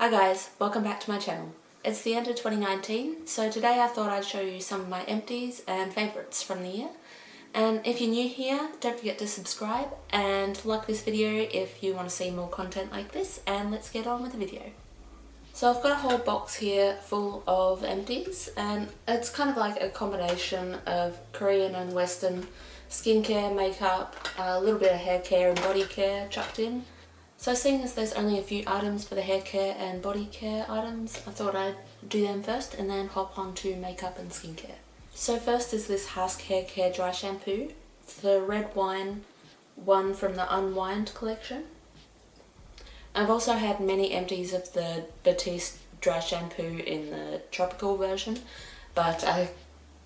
Hi guys, welcome back to my channel. It's the end of 2019, so today I thought I'd show you some of my empties and favourites from the year. And if you're new here, don't forget to subscribe and like this video if you want to see more content like this, and let's get on with the video. So I've got a whole box here full of empties, and it's kind of like a combination of Korean and Western skincare, makeup, a little bit of hair care and body care chucked in. So seeing as there's only a few items for the hair care and body care items, I thought I'd do them first and then hop on to makeup and skincare. So first is this Hask Haircare Dry Shampoo. It's the red wine one from the UnWined collection. I've also had many empties of the Batiste Dry Shampoo in the tropical version, but I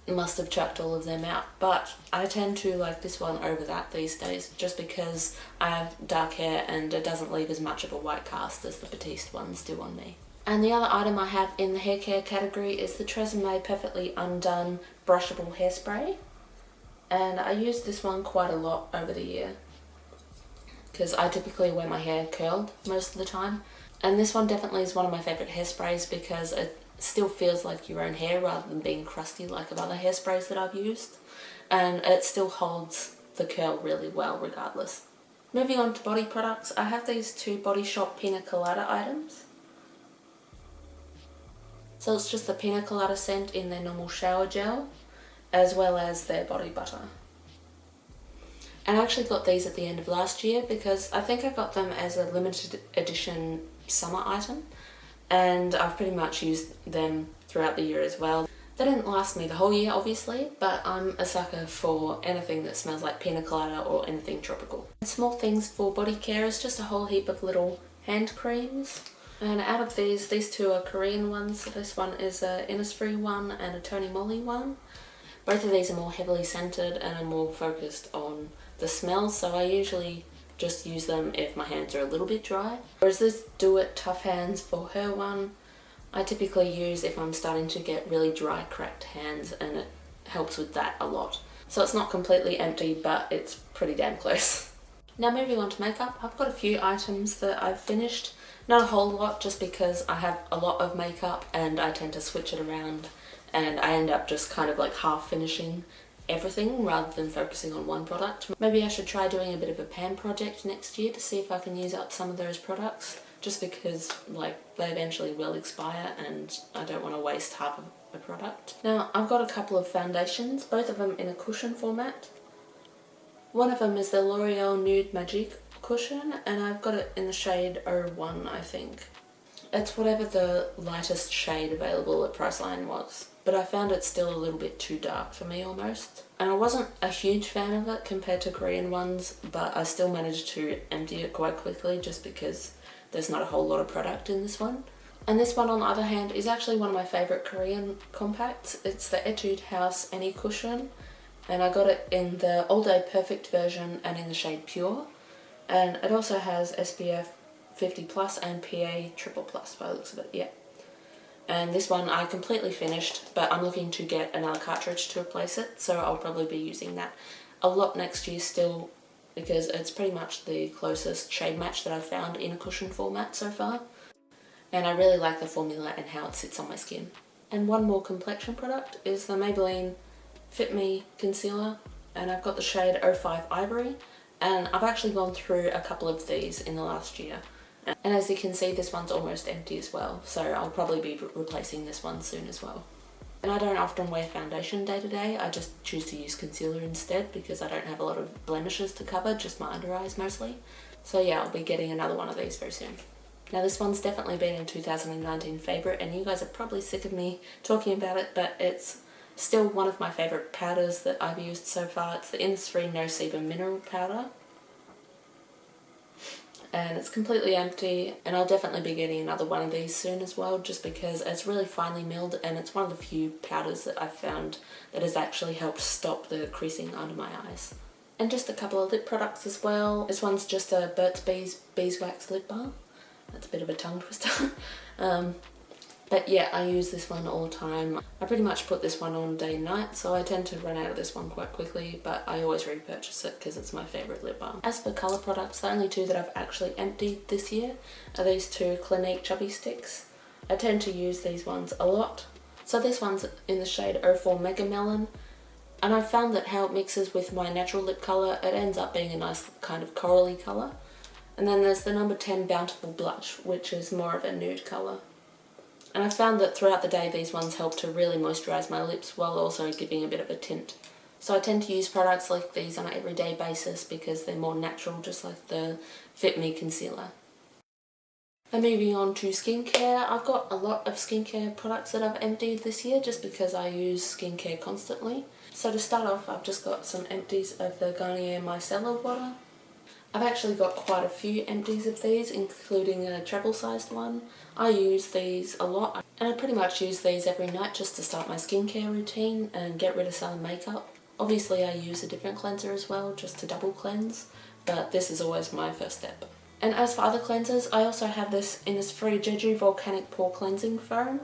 must have chucked all of them out. But I tend to like this one over that these days, just because I have dark hair and it doesn't leave as much of a white cast as the Batiste ones do on me. And the other item I have in the hair care category is the Tresemme Perfectly Undone brushable hairspray, and I use this one quite a lot over the year because I typically wear my hair curled most of the time, and this one definitely is one of my favourite hairsprays because it still feels like your own hair rather than being crusty like other hairsprays that I've used, and it still holds the curl really well regardless. Moving on to body products, I have these two Body Shop Pinita Colada items. So it's just the Pinita Colada scent in their normal shower gel, as well as their body butter. And I actually got these at the end of last year because I think I got them as a limited edition summer item, and I've pretty much used them throughout the year as well. They didn't last me the whole year obviously, but I'm a sucker for anything that smells like pina colada or anything tropical. Small things for body care is just a whole heap of little hand creams. And out of these two are Korean ones. So this one is a Innisfree one and a Tony Moly one. Both of these are more heavily scented and are more focused on the smell, so I usually just use them if my hands are a little bit dry. Whereas this Do It Tough Hands for Her one, I typically use if I'm starting to get really dry, cracked hands, and it helps with that a lot. So it's not completely empty, but it's pretty damn close. Now moving on to makeup, I've got a few items that I've finished. Not a whole lot, just because I have a lot of makeup and I tend to switch it around, and I end up just kind of like half finishing everything rather than focusing on one product. Maybe I should try doing a bit of a pan project next year to see if I can use up some of those products, just because like they eventually will expire and I don't want to waste half of a product. Now I've got a couple of foundations, both of them in a cushion format. One of them is the Loreal Nude Magique cushion, and I've got it in the shade 01, I think. It's whatever the lightest shade available at Priceline was, but I found it still a little bit too dark for me almost. And I wasn't a huge fan of it compared to Korean ones, but I still managed to empty it quite quickly just because there's not a whole lot of product in this one. And this one on the other hand is actually one of my favourite Korean compacts. It's the Etude House Any Cushion, and I got it in the All Day Perfect version and in the shade Pure. And it also has SPF 50 plus and PA triple plus by the looks of it, yeah. And this one I completely finished, but I'm looking to get another cartridge to replace it, so I'll probably be using that a lot next year still, because it's pretty much the closest shade match that I've found in a cushion format so far. And I really like the formula and how it sits on my skin. And one more complexion product is the Maybelline Fit Me concealer, and I've got the shade 05 Ivory. And I've actually gone through a couple of these in the last year. And as you can see, this one's almost empty as well, so I'll probably be replacing this one soon as well. And I don't often wear foundation day to day, I just choose to use concealer instead because I don't have a lot of blemishes to cover, just my under eyes mostly. So yeah, I'll be getting another one of these very soon. Now this one's definitely been a 2019 favourite, and you guys are probably sick of me talking about it, but it's still one of my favourite powders that I've used so far. It's the Innisfree No Sebum Mineral Powder. And it's completely empty, and I'll definitely be getting another one of these soon as well, just because it's really finely milled, and it's one of the few powders that I've found that has actually helped stop the creasing under my eyes. And just a couple of lip products as well. This one's just a Burts Bees Beeswax lip balm. That's a bit of a tongue twister. But yeah, I use this one all the time. I pretty much put this one on day and night, so I tend to run out of this one quite quickly, but I always repurchase it because it's my favourite lip balm. As for colour products, the only two that I've actually emptied this year are these two Clinique chubby sticks. I tend to use these ones a lot. So this one's in the shade 04 Mega Melon, and I've found that how it mixes with my natural lip colour, it ends up being a nice kind of corally colour. And then there's the number 10 Bountiful Blush, which is more of a nude colour. And I found that throughout the day these ones help to really moisturise my lips while also giving a bit of a tint. So I tend to use products like these on an everyday basis because they're more natural, just like the Fit Me concealer. And moving on to skincare, I've got a lot of skincare products that I've emptied this year just because I use skincare constantly. So to start off, I've just got some empties of the Garnier Micellar water. I've actually got quite a few empties of these, including a travel-sized one. I use these a lot, and I pretty much use these every night just to start my skincare routine and get rid of some makeup. Obviously I use a different cleanser as well, just to double cleanse, but this is always my first step. And as for other cleansers, I also have this Innisfree Jeju Volcanic Pore Cleansing Foam.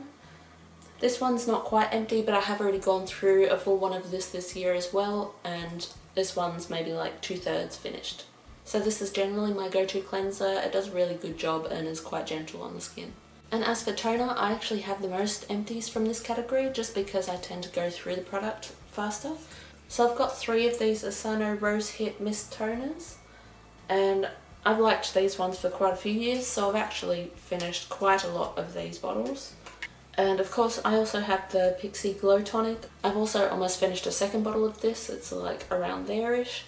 This one's not quite empty, but I have already gone through a full one of this year as well, and this one's maybe like 2/3 finished. So this is generally my go-to cleanser. It does a really good job and is quite gentle on the skin. And as for toner, I actually have the most empties from this category just because I tend to go through the product faster. So I've got 3 of these Essano Rosehip Mist Toners, and I've liked these ones for quite a few years, so I've actually finished quite a lot of these bottles. And of course I also have the Pixi Glow Tonic. I've also almost finished a second bottle of this. It's like around there-ish.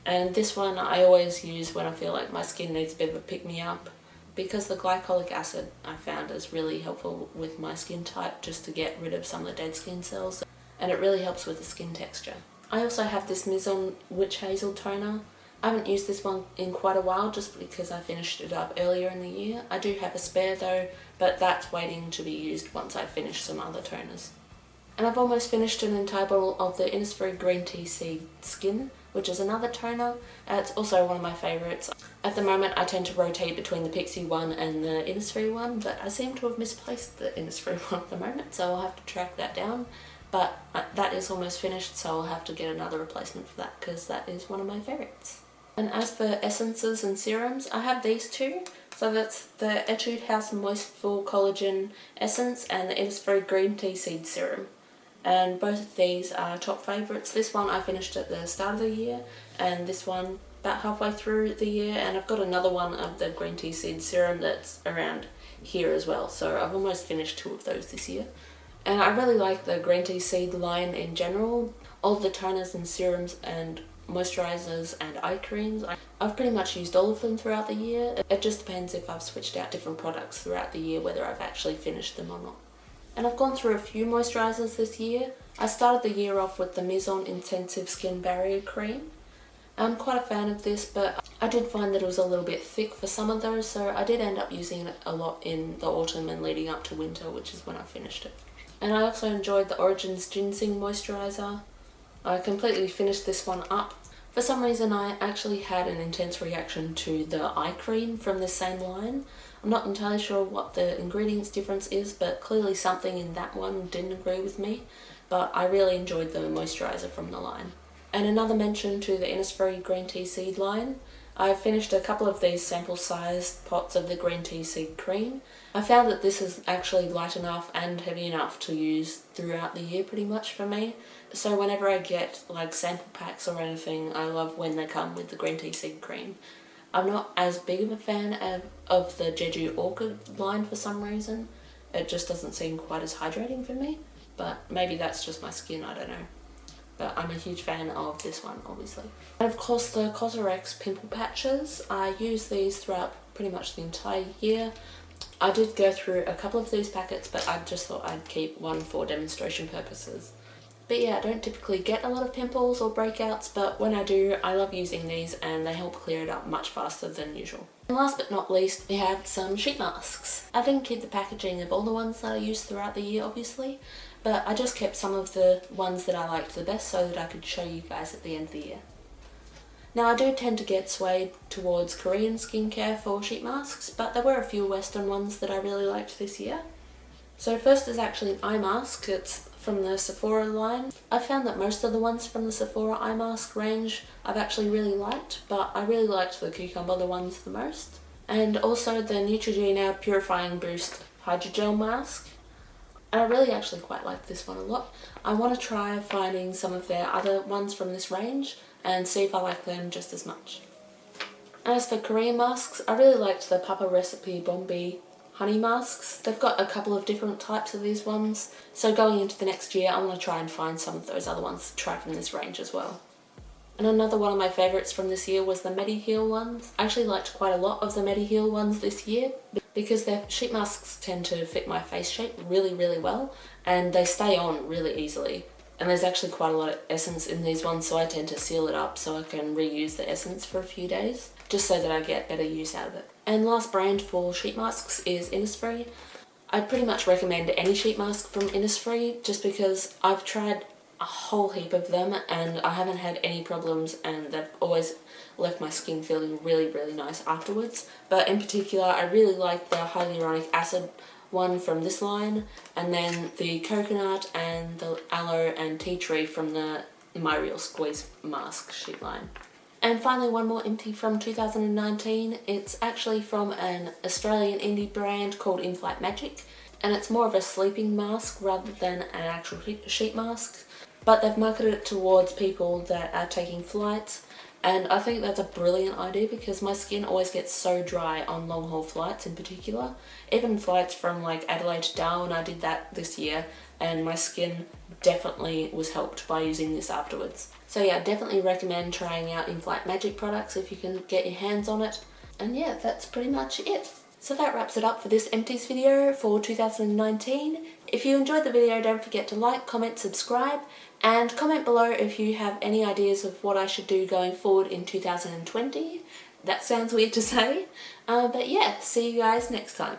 And this one I always use when I feel like my skin needs a bit of a pick-me-up, because the glycolic acid I found is really helpful with my skin type, just to get rid of some of the dead skin cells, and it really helps with the skin texture. I also have this Mizon Witch Hazel toner. I haven't used this one in quite a while just because I finished it up earlier in the year. I do have a spare though, but that's waiting to be used once I finish some other toners. And I've almost finished an entire bottle of the Innisfree Green Tea Seed Skin, which is another toner. It's also one of my favourites. At the moment I tend to rotate between the Pixi one and the Innisfree one, but I seem to have misplaced the Innisfree one at the moment, so I'll have to track that down. But that is almost finished, so I'll have to get another replacement for that because that is one of my favourites. And as for essences and serums, I have these two. So that's the Etude House Moistful Collagen Essence and the Innisfree Green Tea Seed Serum. And both of these are top favourites. This one I finished at the start of the year, and this one about halfway through the year, and I've got another one of the Green Tea Seed Serum that's around here as well, so I've almost finished 2 of those this year. And I really like the Green Tea Seed line in general. All the toners and serums and moisturisers and eye creams, I've pretty much used all of them throughout the year. It just depends if I've switched out different products throughout the year, whether I've actually finished them or not. And I've gone through a few moisturisers this year. I started the year off with the Mizon Intensive Skin Barrier Cream. I'm quite a fan of this, but I did find that it was a little bit thick for some of those, so I did end up using it a lot in the autumn and leading up to winter, which is when I finished it. And I also enjoyed the Origins Ginzing Moisturiser. I completely finished this one up. For some reason I actually had an intense reaction to the eye cream from this same line. I'm not entirely sure what the ingredients difference is, but clearly something in that one didn't agree with me, but I really enjoyed the moisturiser from the line. And another mention to the Innisfree Green Tea Seed line. I've finished a couple of these sample-sized pots of the Green Tea Seed Cream. I found that this is actually light enough and heavy enough to use throughout the year pretty much for me. So whenever I get like sample packs or anything, I love when they come with the Green Tea Seed Cream. I'm not as big of a fan of the Jeju Orchid line for some reason. It just doesn't seem quite as hydrating for me, but maybe that's just my skin, I don't know. But I'm a huge fan of this one, obviously. And of course the Cosrx pimple patches. I use these throughout pretty much the entire year. I did go through a couple of these packets, but I just thought I'd keep one for demonstration purposes. But yeah, I don't typically get a lot of pimples or breakouts, but when I do, I love using these and they help clear it up much faster than usual. And last but not least, we have some sheet masks. I didn't keep the packaging of all the ones that I used throughout the year, obviously, but I just kept some of the ones that I liked the best so that I could show you guys at the end of the year. Now I do tend to get swayed towards Korean skincare for sheet masks, but there were a few Western ones that I really liked this year. So first is actually an eye mask. It's from the Sephora line. I found that most of the ones from the Sephora eye mask range I've actually really liked, but I really liked the Cucumber the ones the most. And also the Neutrogena Purifying Boost Hydrogel Mask. And I really actually quite like this one a lot. I want to try finding some of their other ones from this range and see if I like them just as much. And as for Korean masks, I really liked the Papa Recipe Bombay honey masks. They've got a couple of different types of these ones, so going into the next year I want to try and find some of those other ones to try from this range as well. And another one of my favourites from this year was the Mediheal ones. I actually liked quite a lot of the Mediheal ones this year because their sheet masks tend to fit my face shape really well, and they stay on really easily. And there's actually quite a lot of essence in these ones, so I tend to seal it up so I can reuse the essence for a few days, just so that I get better use out of it. And last brand for sheet masks is Innisfree. I'd pretty much recommend any sheet mask from Innisfree just because I've tried a whole heap of them and I haven't had any problems, and they've always left my skin feeling really nice afterwards. But in particular, I really like the hyaluronic acid one from this line, and then the coconut and the aloe and tea tree from the My Real Squeeze mask sheet line. And finally, one more empty from 2019. It's actually from an Australian indie brand called In-Flight Magique, and it's more of a sleeping mask rather than an actual sheet mask, but they've marketed it towards people that are taking flights. And I think that's a brilliant idea because my skin always gets so dry on long haul flights in particular. Even flights from like Adelaide to Darwin, I did that this year and my skin definitely was helped by using this afterwards. So yeah, definitely recommend trying out In-Flight Magique products if you can get your hands on it. And yeah, that's pretty much it. So that wraps it up for this Empties video for 2019. If you enjoyed the video, don't forget to like, comment, subscribe, and comment below if you have any ideas of what I should do going forward in 2020. That sounds weird to say, but yeah, see you guys next time.